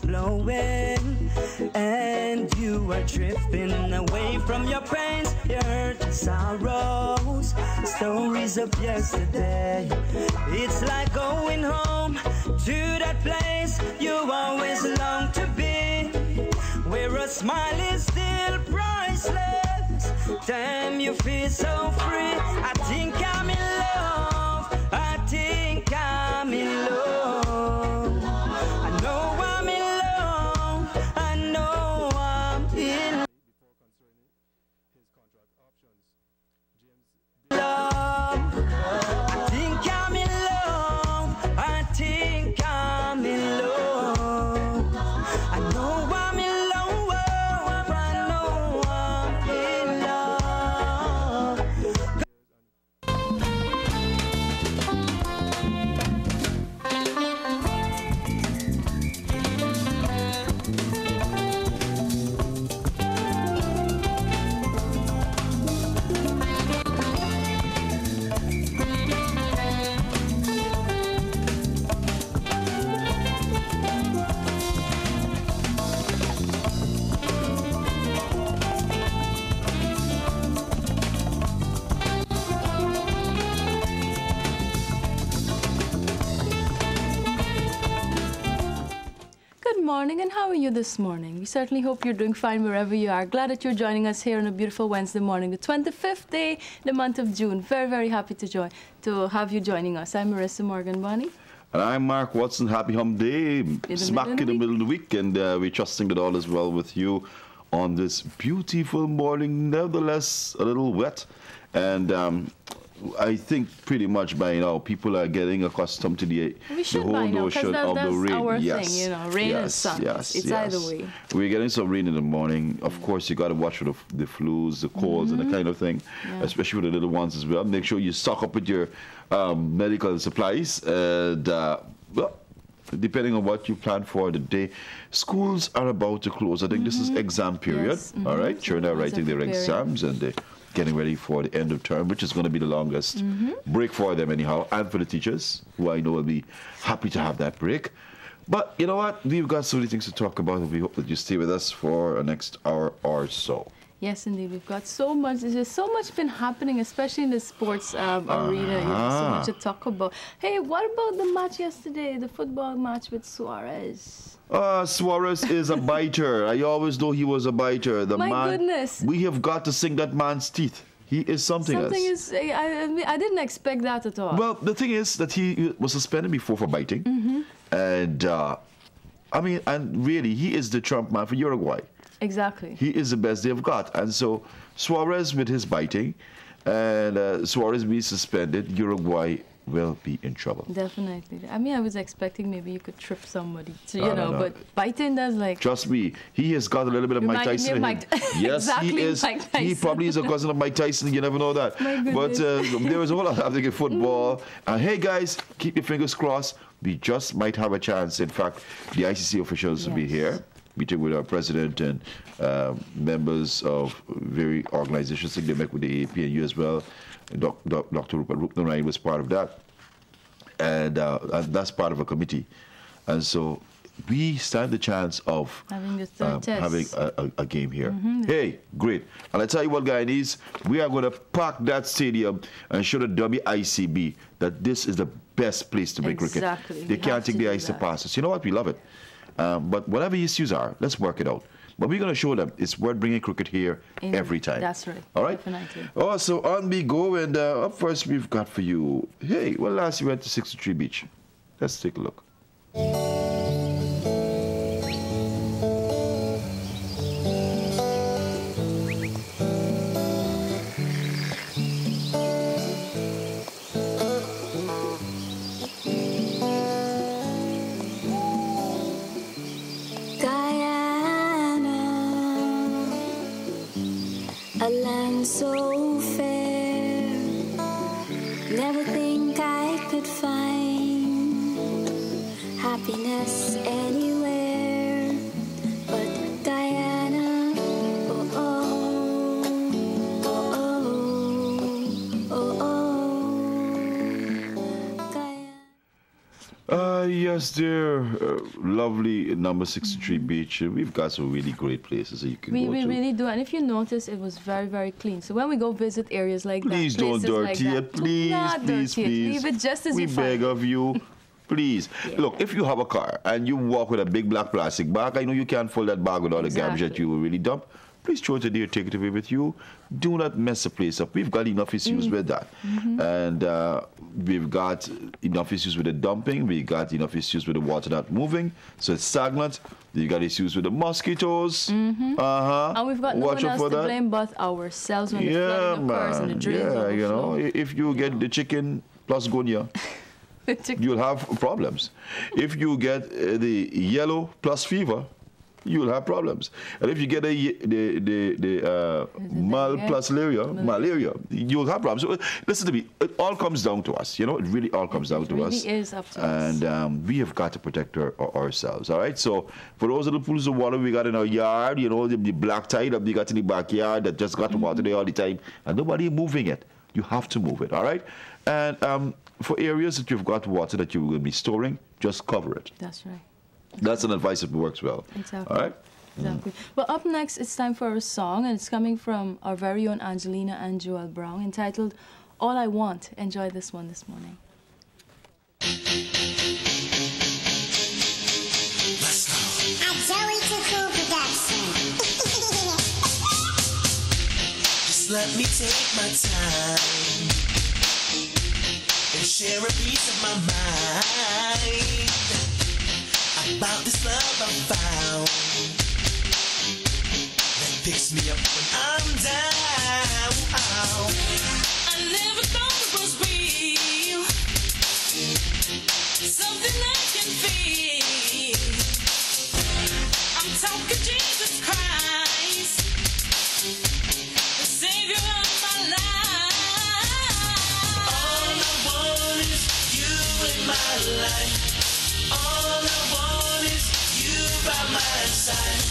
flowing, and you are drifting away from your pains, your hurt and sorrows, stories of yesterday. It's like going home to that place you always long to be, where a smile is still priceless. Damn, you feel so free. I think I'm in love. I think I'm in love. I know I'm in love. I know I'm in love. I think I'm in love. I think I'm in love. I know I'm in love. I know I'm in love. Good morning, and how are you this morning? We certainly hope you're doing fine wherever you are. Glad that you're joining us here on a beautiful Wednesday morning, the 25th day in the month of June. Very, very happy to have you joining us. I'm Marissa Morgan Bonnie. And I'm Mark Watson. Happy Hump Day. Smack in the middle of the week, and we're trusting that all is well with you on this beautiful morning. Nevertheless, a little wet, and I think pretty much by now people are getting accustomed to the whole notion of the rain. Our thing, you know, rain and sun. It's either way. We're getting some rain in the morning. Of course, you got to watch for the flus, the colds, and the kind of thing, especially for the little ones as well. Make sure you stock up with your medical supplies. And well, depending on what you plan for the day, schools are about to close. I think this is exam period. All right, children are writing their exams, and they're getting ready for the end of term, which is going to be the longest break for them anyhow, and for the teachers, who I know will be happy to have that break. But you know what? We've got so many things to talk about, and we hope that you stay with us for the next hour or so. Yes, indeed. We've got so much. There's just so much been happening, especially in the sports arena. You know, so much to talk about. Hey, what about the match yesterday, the football match with Suarez? Suarez is a biter. I always know he was a biter. My goodness. We have got to sink that man's teeth. He is something else. I didn't expect that at all. Well, the thing is that he was suspended before for biting. And, I mean, and really, he is the Trump man for Uruguay. Exactly. He is the best they've got. And so Suarez with his biting, and Suarez being suspended, Uruguay will be in trouble. Definitely. I mean, I was expecting maybe you could trip somebody, you know, but biting, that's like... Trust me, he has got a little bit of Mike Tyson in him. Yes, exactly, he is. Mike Tyson. He probably is a cousin of Mike Tyson. You never know that. But there was a whole lot happening in football. And hey, guys, keep your fingers crossed. We just might have a chance. In fact, the ICC officials will be here, meeting with our president and members of various organizations. I think they met with the APNU as well. Dr. Rupert Ryan was part of that. And that's part of a committee. And so we stand the chance of having, the third test. Having a game here. Hey, great. And I tell you what, Guyanese, we are going to pack that stadium and show the WICB that this is the best place to play cricket. They can't take the ice to pass us. You know what? We love it. But whatever issues are, let's work it out. But we're going to show them it's worth bringing cricket here every time. That's right. All right? Definitely. Oh, so on we go. And up first, we've got for you, hey, well, last you went to 63 Beach. Let's take a look. A land so fair, never think I could find happiness anywhere but Guyana. Oh, oh, oh, oh, oh, oh. Guyana. Yes, dear. Lovely number 63 beach. We've got some really great places that you can go We to. really do. And if you notice, it was very, very clean. So when we go visit areas like Please that, don't places like dirty that, it. do Please, not please, dirty it. please. Leave it just as we you beg find it. of you. Please. Yeah. Look, if you have a car and you walk with a big black plastic bag, I know you can't fold that bag with all the garbage that you will really dump. Please throw it in there, take it away with you. Do not mess the place up. We've got enough issues with that. And we've got enough issues with the dumping. We've got enough issues with the water not moving. So it's stagnant. You got issues with the mosquitoes. And we've got no Watch one out else for to that. blame but ourselves when the Yeah, flooding occurs and the man. drains Yeah, you know, overflow. if you get the chicken plus gunya, The chicken- you'll have problems. If you get the yellow plus fever, you'll have problems. And if you get the mal plus malaria, you'll have problems. So listen to me. It all comes down to us. You know, it really all comes down to us. It really is up to us. And we have got to protect ourselves. All right. So for those little pools of water we got in our yard, you know, the black tide that we got in the backyard that just got water there all the time, and nobody moving it. You have to move it. All right. And for areas that you've got water that you will be storing, just cover it. That's right. That's an advice that works well. Exactly. All right? Exactly. Well, up next, it's time for a song, and it's coming from our very own Angelina and Joel Brown, entitled All I Want. Enjoy this one this morning. Just let me take my time and share a piece of my mind about this love I found that picks me up when I'm down. I never thought it was real, something I can feel. I'm talking Jesus Christ, the Savior of my life. All I want is you in my life. All I want is you by my side.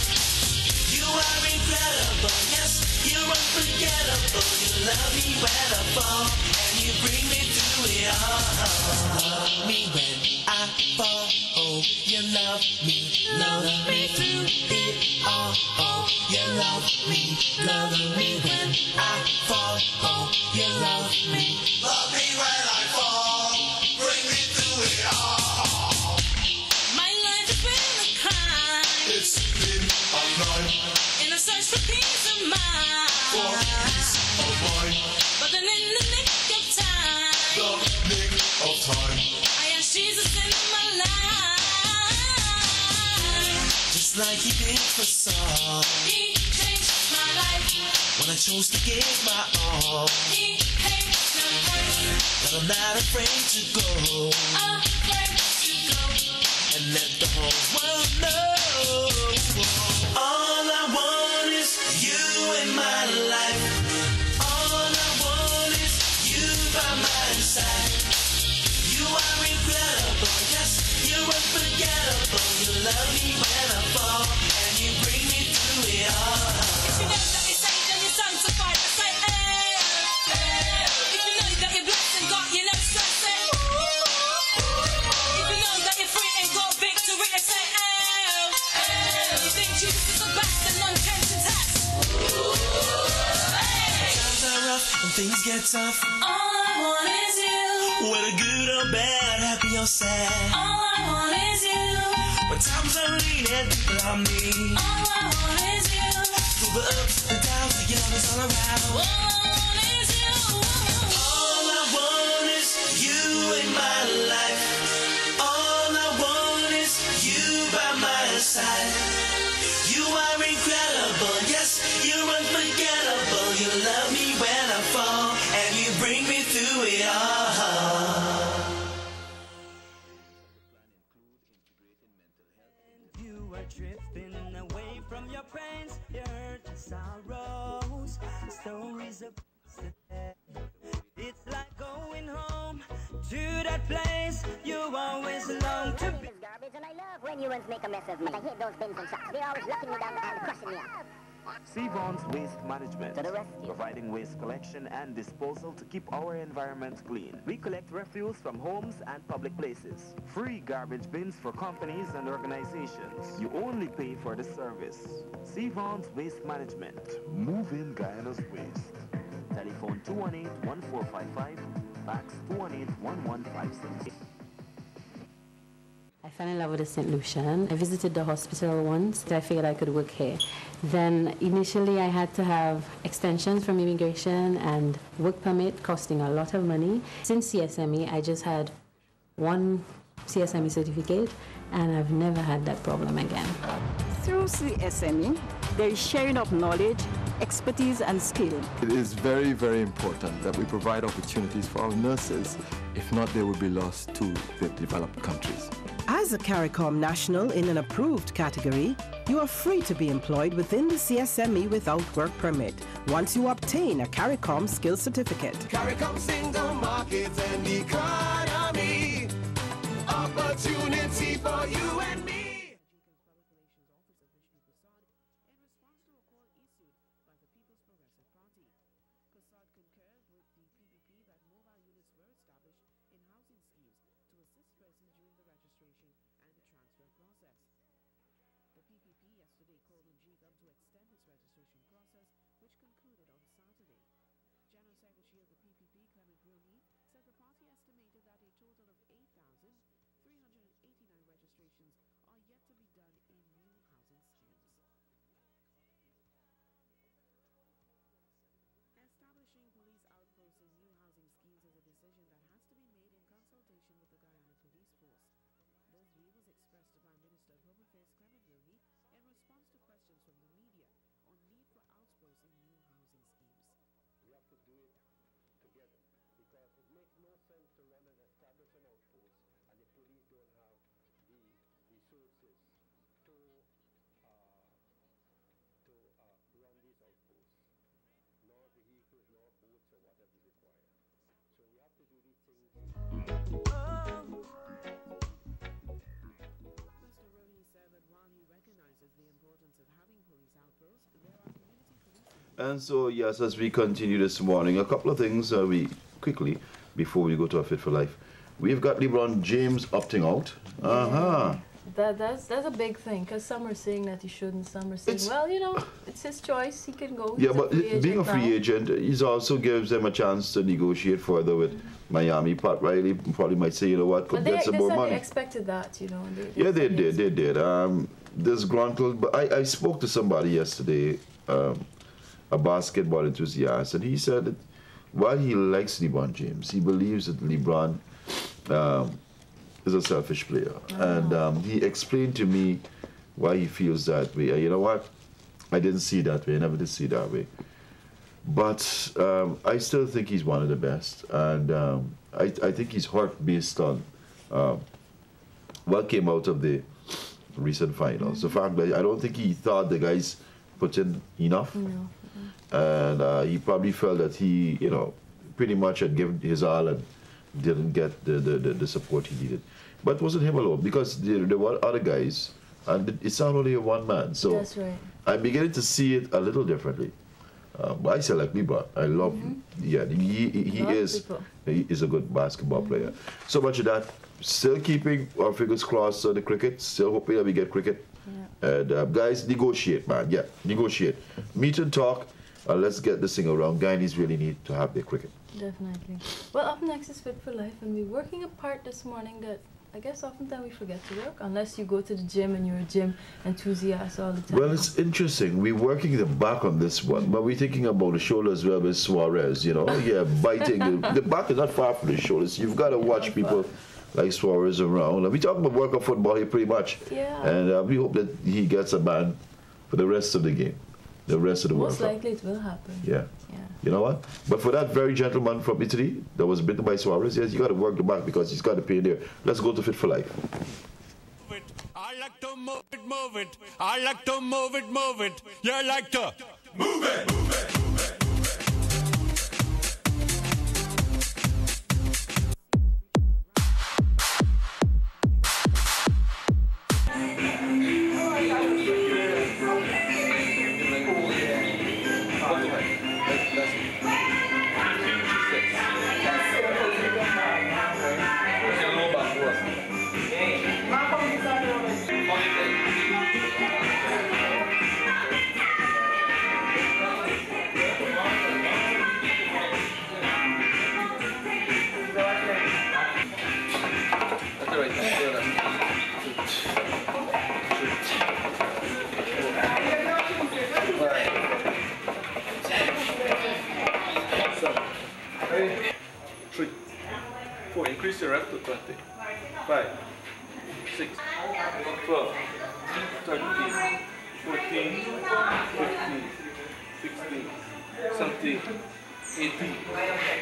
You are incredible, yes, you're unforgettable. You love me when I fall, and you bring me through it all. Love me when I fall, oh, you love me through it all. Oh, you love me when I fall, oh, you love me. Love me when I fall, bring me through it all. My life has been a crime. It's been a crime. In a search for peace of mind. For peace of mind. But then in the nick of time. The nick of time. I asked Jesus into my life. Just like he did for Saul. He changed my life. When I chose to give my all. He came to hurt. But I'm not afraid to go. Afraid to go. And let the whole world know. All I want is you in my life. All I want is you by my side. You are incredible, yes, you're unforgettable. You love me when I fall, and you bring me through it all. If you know that you're saved and you're sanctified, I say, hey, hey. If you know that you're blessed and God, you never stress it. If you know that you're free and got victory, I say, hey, hey. You think Jesus is the best and none can contest. Hey. Times are rough and things get tough. All I want is you. Whether good or bad, happy or sad. All I want is you. When times are lean and people are mean. All I want is you. Through the ups, the downs, the love is all around. All I want is you. All I want is you in my life. All I want is you by my side. You are incredible, yes, you're unforgettable. You love me when I fall, and you bring me through it all. You are drifting away from your pains, your hurt and sorrows. Stories of yesterday. It's like going home to that place you always long to be. Garbage, and I love when you ones make a mess of me. I hate those bins and shops. They're always locking me down and crushing me up. Vaughn's Waste Management, providing waste collection and disposal to keep our environment clean. We collect refuse from homes and public places. Free garbage bins for companies and organizations. You only pay for the service. Vaughn's Waste Management. Move in Guyana's waste. Telephone 218-1455, fax 218-1156. I fell in love with the St. Lucian. I visited the hospital once. I figured I could work here. Then initially I had to have extensions from immigration and work permit costing a lot of money. Since CSME, I just had one CSME certificate and I've never had that problem again. Through CSME, there is sharing of knowledge, expertise and skill. It is very, very important that we provide opportunities for our nurses. If not, they will be lost to the developed countries. As a CARICOM national in an approved category, you are free to be employed within the CSME without work permit once you obtain a CARICOM skills certificate. CARICOM single market and economy, opportunity for you and me. Establishing police outposts in new housing schemes is a decision that has to be made in consultation with the Guyana Police Force. This view was expressed by Minister of Home Affairs Clement Wilkie in response to questions from the media on need for outposts in new housing schemes. We have to do it together because it makes no sense to run and establish an outpost and the police don't have the resources to run these outposts. Nor vehicles, nor boats, or whatever is required. So we have to do these things. Mr. Rooney said that while he recognizes the importance of having police outposts, there are community policing. And so, yes, as we continue this morning, a couple of things we quickly, before we go to our Fit for Life. We've got LeBron James opting out. That's a big thing, because some are saying that he shouldn't, some are saying, well, you know, it's his choice, he can go. Yeah, but being a free agent, he also gives them a chance to negotiate further with Miami. Pat Riley probably might say, you know what, could get some more money. They expected that, you know. They did. Disgruntled, but I spoke to somebody yesterday, a basketball enthusiast, and he said that while he likes LeBron James, he believes that LeBron is a selfish player. And he explained to me why he feels that way. You know what? I didn't see it that way. I never did see it that way. But I still think he's one of the best. And I think he's hurt based on what came out of the recent finals. The fact that I don't think he thought the guys put in enough. No. And he probably felt that he, you know, pretty much had given his all and didn't get the support he needed. But it wasn't him alone, because there were other guys, and it's not only a one man. So that's right. I'm beginning to see it a little differently. But I say like LeBron. I love him. Yeah, he is a good basketball player. So much of that. Still keeping our fingers crossed on the cricket. Still hoping that we get cricket. Yeah. And guys, negotiate, man. Yeah, negotiate. Meet and talk. Let's get this thing around. Guyanese really need to have their cricket. Definitely. Well, up next is Fit for Life, and we're working a part this morning that I guess oftentimes we forget to work, unless you go to the gym and you're a gym enthusiast all the time. Well, it's interesting. We're working the back on this one, but we're thinking about the shoulder as well with Suarez, you know. Yeah, biting. The back is not far from the shoulders. You've got to watch people like Suarez around. And we talk about workout football here pretty much. Yeah. And we hope that he gets a ban for the rest of the game, the rest of the World Cup. Most likely it will happen. Yeah. You know what? But for that very gentleman from Italy that was bitten by Suarez, yes, you got to work the back because he's got the pain there. Let's go to Fit for Life. I like to move it, move it. I like to move it, move it. You like to move it, move it. Increase your rep to 20. 5, 6, 12, 13, 14, 15, 16, 17, 18,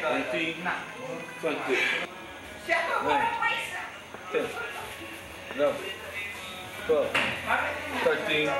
19, 20, 9, 10, 11, 12, 13.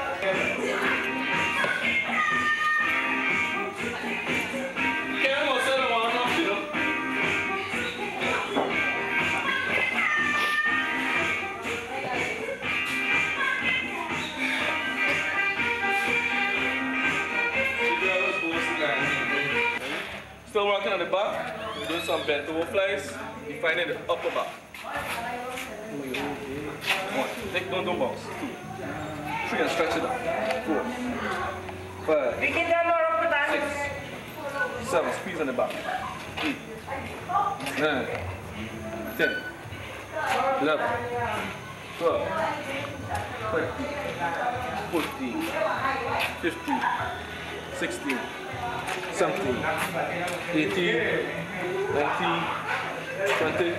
Still working on the back, we're doing some bent over flies, defining the upper back. 1, take, don't bounce. 2, 3 and stretch it up. 4, 5, 6, 7, squeeze on the back. 8, 9, 10, 11, 12, 13, 14, 15, 16, 17, 18, 19, 20.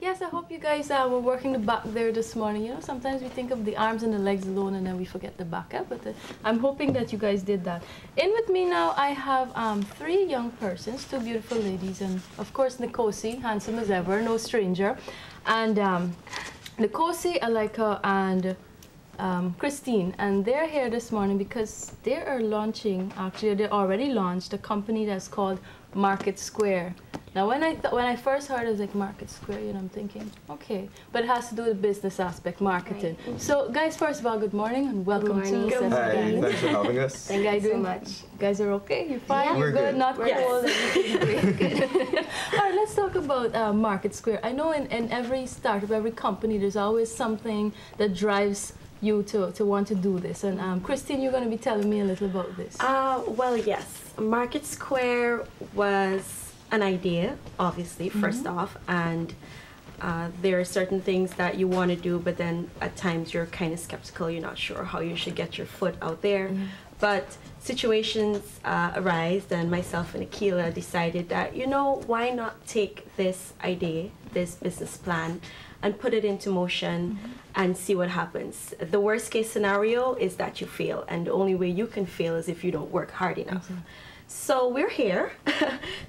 Yes, I hope you guys were working the back there this morning. You know, sometimes we think of the arms and the legs alone and then we forget the back. But I'm hoping that you guys did that. In with me now, I have 3 young persons, 2 beautiful ladies, and of course Nickose, handsome as ever, no stranger. And Nickose, Akilah, and Christine, and they're here this morning because they are launching, actually they already launched a company that's called Market Square. Now when I first heard it, I was like, Market Square, you know, I'm thinking, okay, but it has to do with the business aspect, marketing. Right. So guys, first of all, good morning and welcome to Hi, thanks for having us. Thank you so much. You guys are okay? You're fine? Yeah. You're good? Not cold? Yes. Good. All right, let's talk about Market Square. I know in every startup, every company, there's always something that drives you to want to do this. And Christine, you're going to be telling me a little about this. Well, yes. Market Square was an idea, obviously, first off, and there are certain things that you want to do, but then at times you're kind of skeptical, you're not sure how you should get your foot out there. But situations arise, and myself and Akilah decided that, you know, why not take this idea, this business plan, and put it into motion and see what happens. The worst case scenario is that you fail, and the only way you can fail is if you don't work hard enough. So we're here,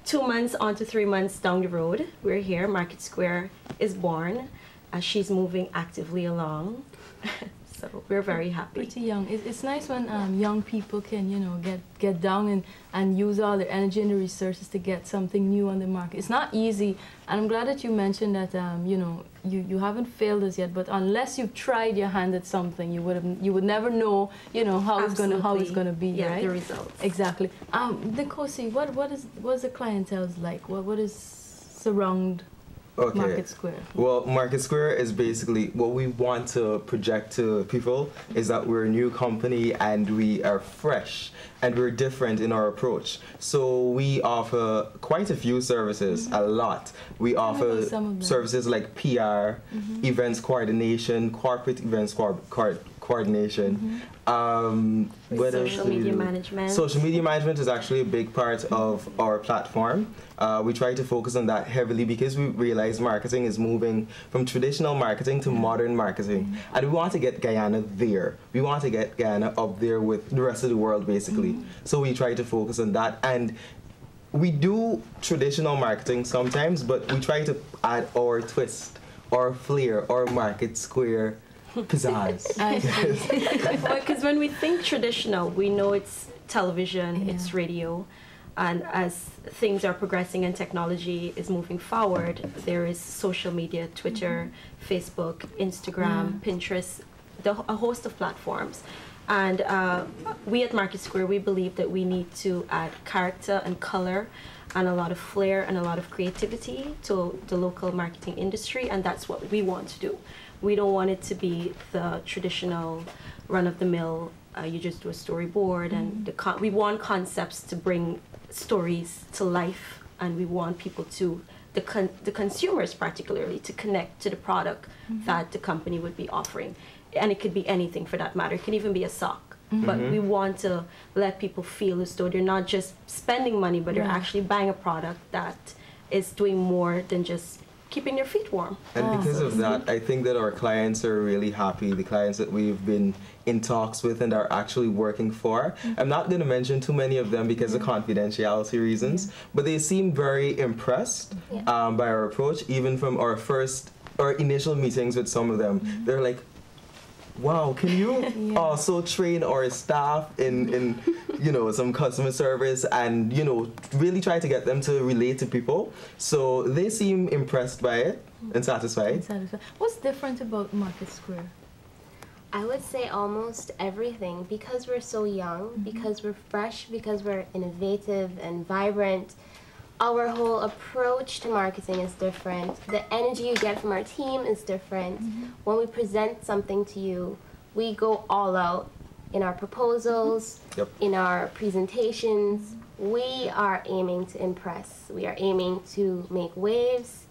2 months on to 3 months down the road. We're here, Market Square is born. She's moving actively along. So we're very happy. Pretty young. It's nice when young people can, you know, get down and use all their energy and the resources to get something new on the market. It's not easy, and I'm glad that you mentioned that, you know, you haven't failed as yet, but unless you've tried your hand at something, you would never know, you know, how it's gonna be, yeah, right? the results. Exactly. Nickose, what's the clientele's like? What is surround Market Square? Well, Market Square is basically what we want to project to people is that we're a new company and we are fresh and we're different in our approach. So we offer quite a few services, a lot. We offer services like PR, events coordination, corporate events coordination. Social media management. Social media management is actually a big part of our platform. We try to focus on that heavily because we realize marketing is moving from traditional marketing to modern marketing. And we want to get Guyana there. We want to get Guyana up there with the rest of the world, basically. So we try to focus on that. And we do traditional marketing sometimes, but we try to add our twist, our flair, our Market Square pizzazz. Because when we think traditional, we know it's television, it's radio, and as things are progressing and technology is moving forward, there is social media, Twitter, Facebook, Instagram, Pinterest, a host of platforms. And we at Market Square, we believe that we need to add character and color and a lot of flair and a lot of creativity to the local marketing industry, and that's what we want to do. We don't want it to be the traditional run-of-the-mill, you just do a storyboard, and we want concepts to bring stories to life and we want people to, the consumers particularly, to connect to the product that the company would be offering. And it could be anything for that matter. It could even be a sock. But we want to let people feel as though they're not just spending money, but they're actually buying a product that is doing more than just keeping their feet warm. And because of that, I think that our clients are really happy, the clients that we've been in talks with and are actually working for. I'm not going to mention too many of them because of confidentiality reasons, but they seem very impressed by our approach, even from our initial meetings with some of them. They're like, wow, can you also train our staff in you know, some customer service and, you know, really try to get them to relate to people? So they seem impressed by it and satisfied. What's different about Market Square? I would say almost everything, because we're so young, because we're fresh, because we're innovative and vibrant. Our whole approach to marketing is different. The energy you get from our team is different. When we present something to you, we go all out in our proposals, in our presentations. We are aiming to impress. We are aiming to make waves,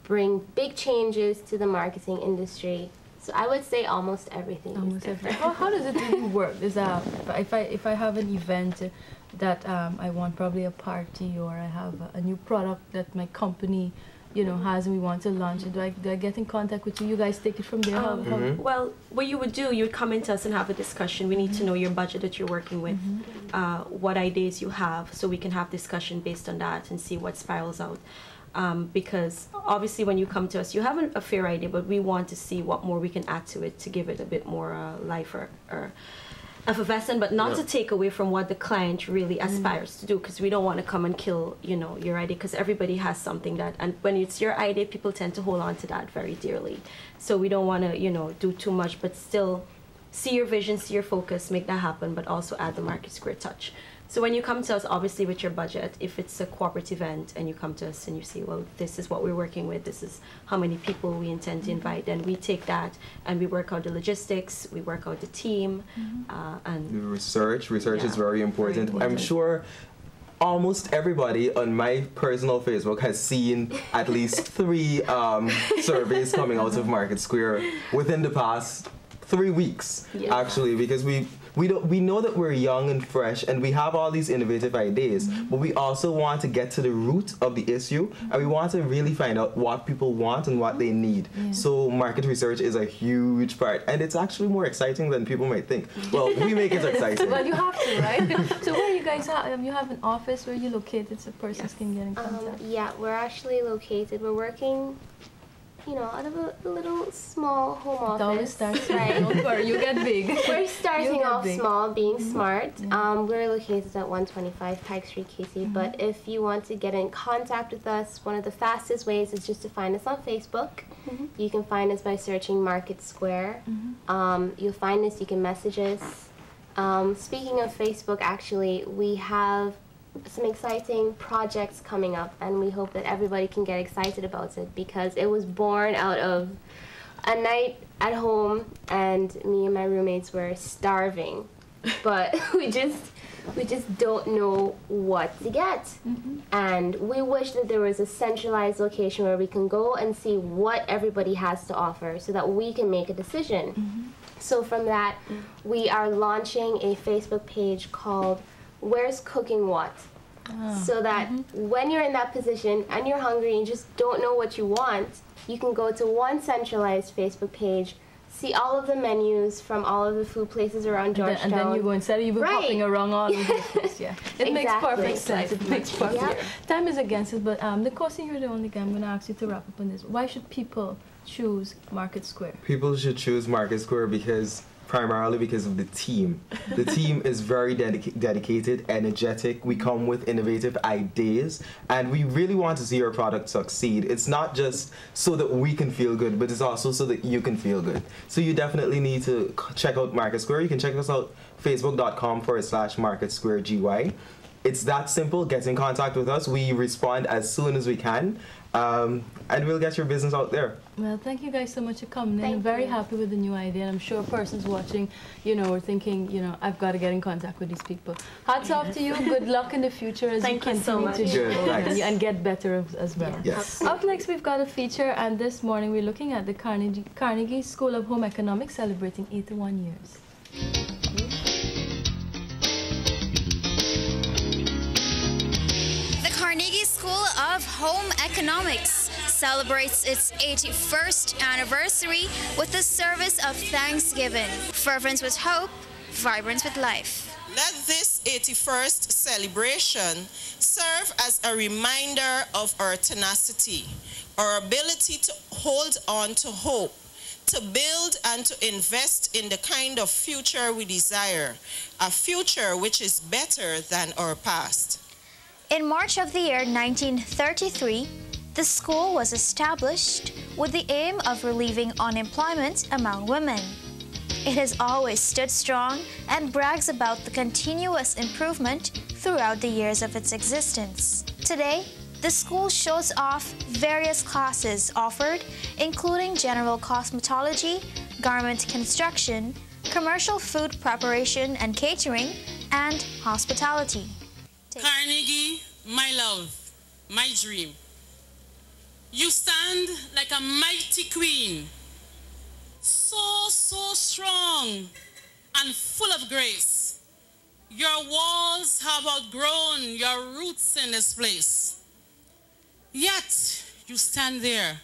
bring big changes to the marketing industry. So I would say almost everything is different. How does it really work? Is if I have an event that I want probably a party, or I have a new product that my company, you know, has, and we want to launch it, do I get in contact with you? You guys take it from there? Well, what you would do, you would come into us and have a discussion. We need to know your budget that you're working with, what ideas you have, so we can have discussion based on that and see what spirals out. Because obviously when you come to us, you have a fair idea, but we want to see what more we can add to it to give it a bit more life or effervescent, but not to take away from what the client really aspires to do, because we don't want to come and kill, you know, your idea, because everybody has something that, and when it's your idea, people tend to hold on to that very dearly. So we don't want to, you know, do too much, but still see your vision, see your focus, make that happen, but also add the Market Square touch. So when you come to us, obviously with your budget, if it's a corporate event and you come to us and you say, well, this is what we're working with, this is how many people we intend to invite, then we take that and we work out the logistics, we work out the team, and the research is very important. I'm sure almost everybody on my personal Facebook has seen at least 3 surveys coming out of Market Square within the past 3 weeks, actually, because we know that we're young and fresh and we have all these innovative ideas, but we also want to get to the root of the issue, and we want to really find out what people want and what they need. So market research is a huge part, and it's actually more exciting than people might think. Well, we make it exciting. Well, you have to, right? So where you guys have, you have an office where you're located so persons can get in contact? Yeah, we're actually located, we're working, you know, out of a little small home office. It always starts small. Don't worry, you get big. We're starting off small, being smart. We're located at 125 Pike Street, KC. But if you want to get in contact with us, one of the fastest ways is just to find us on Facebook. You can find us by searching Market Square. You'll find us, you can message us. Speaking of Facebook, actually, we have some exciting projects coming up, and we hope that everybody can get excited about it, because it was born out of a night at home and me and my roommates were starving, but we just don't know what to get. And we wish that there was a centralized location where we can go and see what everybody has to offer so that we can make a decision. So from that, we are launching a Facebook page called Where's Cooking What? So that when you're in that position and you're hungry and you just don't know what you want, you can go to one centralized Facebook page, see all of the menus from all of the food places around Georgetown. And then you go, instead of you hopping around all over the place. It makes perfect sense. It makes perfect sense. Time is against us, but Nickose, you're the only guy. I'm going to ask you to wrap up on this. Why should people choose Market Square? People should choose Market Square primarily because of the team. The team is very dedicated, energetic. We come with innovative ideas, and we really want to see our product succeed. It's not just so that we can feel good, but it's also so that you can feel good. So you definitely need to check out Market Square. You can check us out, facebook.com/MarketSquareGY. It's that simple. Get in contact with us. We respond as soon as we can. and we'll get your business out there. Well, thank you guys so much for coming in. I'm very happy with the new idea, and I'm sure persons watching, or thinking, I've got to get in contact with these people. Hats off to you. Good luck in the future as you continue to do and get better as well. Yes. Up next, we've got a feature, and this morning we're looking at the Carnegie School of Home Economics celebrating 81 years. The Carnegie School of Home Economics celebrates its 81st anniversary with a service of Thanksgiving. Fervent with hope, vibrant with life. Let this 81st celebration serve as a reminder of our tenacity, our ability to hold on to hope, to build and to invest in the kind of future we desire, a future which is better than our past. In March of the year 1933, the school was established with the aim of relieving unemployment among women. It has always stood strong and brags about the continuous improvement throughout the years of its existence. Today, the school shows off various classes offered, including general cosmetology, garment construction, commercial food preparation and catering, and hospitality. Carnegie, my love, my dream. You stand like a mighty queen, so strong and full of grace. Your walls have outgrown your roots in this place. Yet you stand there